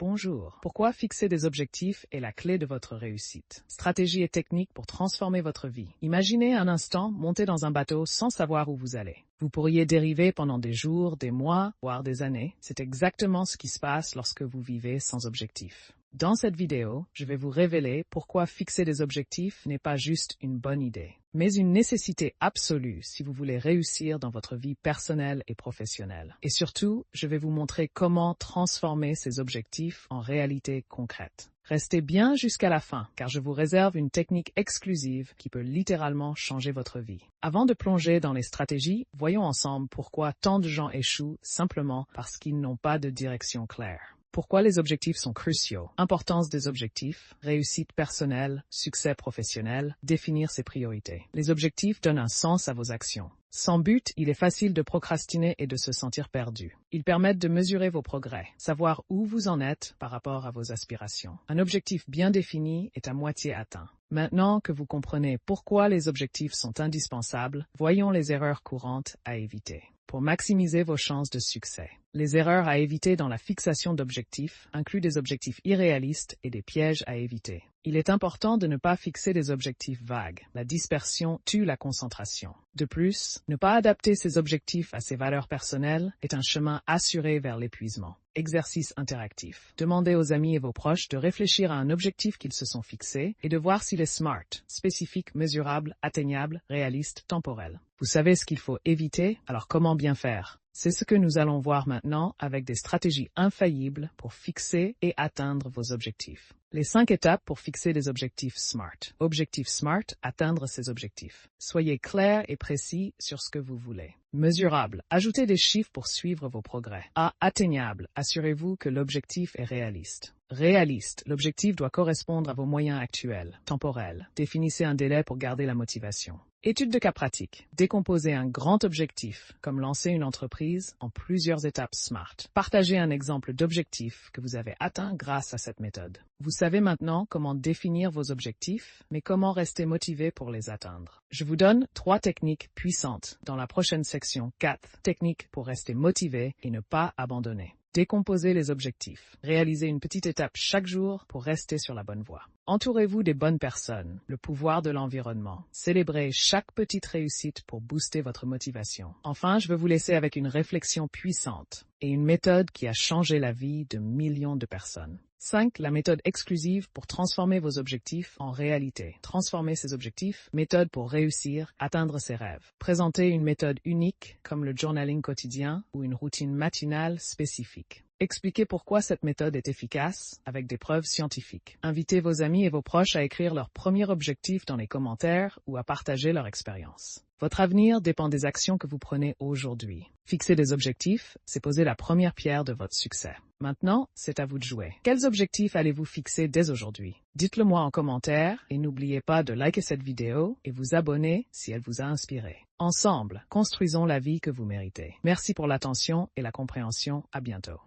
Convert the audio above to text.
Bonjour. Pourquoi fixer des objectifs est la clé de votre réussite? Stratégie et technique pour transformer votre vie. Imaginez un instant monter dans un bateau sans savoir où vous allez. Vous pourriez dériver pendant des jours, des mois, voire des années. C'est exactement ce qui se passe lorsque vous vivez sans objectif. Dans cette vidéo, je vais vous révéler pourquoi fixer des objectifs n'est pas juste une bonne idée, mais une nécessité absolue si vous voulez réussir dans votre vie personnelle et professionnelle. Et surtout, je vais vous montrer comment transformer ces objectifs en réalité concrète. Restez bien jusqu'à la fin, car je vous réserve une technique exclusive qui peut littéralement changer votre vie. Avant de plonger dans les stratégies, voyons ensemble pourquoi tant de gens échouent simplement parce qu'ils n'ont pas de direction claire. Pourquoi les objectifs sont cruciaux? Importance des objectifs, réussite personnelle, succès professionnel, définir ses priorités. Les objectifs donnent un sens à vos actions. Sans but, il est facile de procrastiner et de se sentir perdu. Ils permettent de mesurer vos progrès, savoir où vous en êtes par rapport à vos aspirations. Un objectif bien défini est à moitié atteint. Maintenant que vous comprenez pourquoi les objectifs sont indispensables, voyons les erreurs courantes à éviter. Pour maximiser vos chances de succès. Les erreurs à éviter dans la fixation d'objectifs incluent des objectifs irréalistes et des pièges à éviter. Il est important de ne pas fixer des objectifs vagues. La dispersion tue la concentration. De plus, ne pas adapter ses objectifs à ses valeurs personnelles est un chemin assuré vers l'épuisement. Exercice interactif. Demandez aux amis et vos proches de réfléchir à un objectif qu'ils se sont fixés et de voir s'il est SMART, spécifique, mesurable, atteignable, réaliste, temporel. Vous savez ce qu'il faut éviter, alors comment bien faire? C'est ce que nous allons voir maintenant avec des stratégies infaillibles pour fixer et atteindre vos objectifs. Les 5 étapes pour fixer des objectifs SMART. Objectif SMART, atteindre ses objectifs. Soyez clair et précis sur ce que vous voulez. Mesurable, ajoutez des chiffres pour suivre vos progrès. Atteignable, assurez-vous que l'objectif est réaliste. Réaliste, l'objectif doit correspondre à vos moyens actuels. Temporel, définissez un délai pour garder la motivation. Étude de cas pratique. Décomposez un grand objectif, comme lancer une entreprise, en plusieurs étapes SMART. Partagez un exemple d'objectif que vous avez atteint grâce à cette méthode. Vous savez maintenant comment définir vos objectifs, mais comment rester motivé pour les atteindre. Je vous donne 3 techniques puissantes dans la prochaine section 4 techniques pour rester motivé et ne pas abandonner. Décomposez les objectifs. Réalisez une petite étape chaque jour pour rester sur la bonne voie. Entourez-vous des bonnes personnes. Le pouvoir de l'environnement. Célébrez chaque petite réussite pour booster votre motivation. Enfin, je veux vous laisser avec une réflexion puissante et une méthode qui a changé la vie de millions de personnes. 5. La méthode exclusive pour transformer vos objectifs en réalité. Transformer ses objectifs, méthode pour réussir, atteindre ses rêves. Présentez une méthode unique comme le journaling quotidien ou une routine matinale spécifique. Expliquez pourquoi cette méthode est efficace avec des preuves scientifiques. Invitez vos amis et vos proches à écrire leur premier objectif dans les commentaires ou à partager leur expérience. Votre avenir dépend des actions que vous prenez aujourd'hui. Fixer des objectifs, c'est poser la première pierre de votre succès. Maintenant, c'est à vous de jouer. Quels objectifs allez-vous fixer dès aujourd'hui? Dites-le moi en commentaire et n'oubliez pas de liker cette vidéo et vous abonner si elle vous a inspiré. Ensemble, construisons la vie que vous méritez. Merci pour l'attention et la compréhension. À bientôt.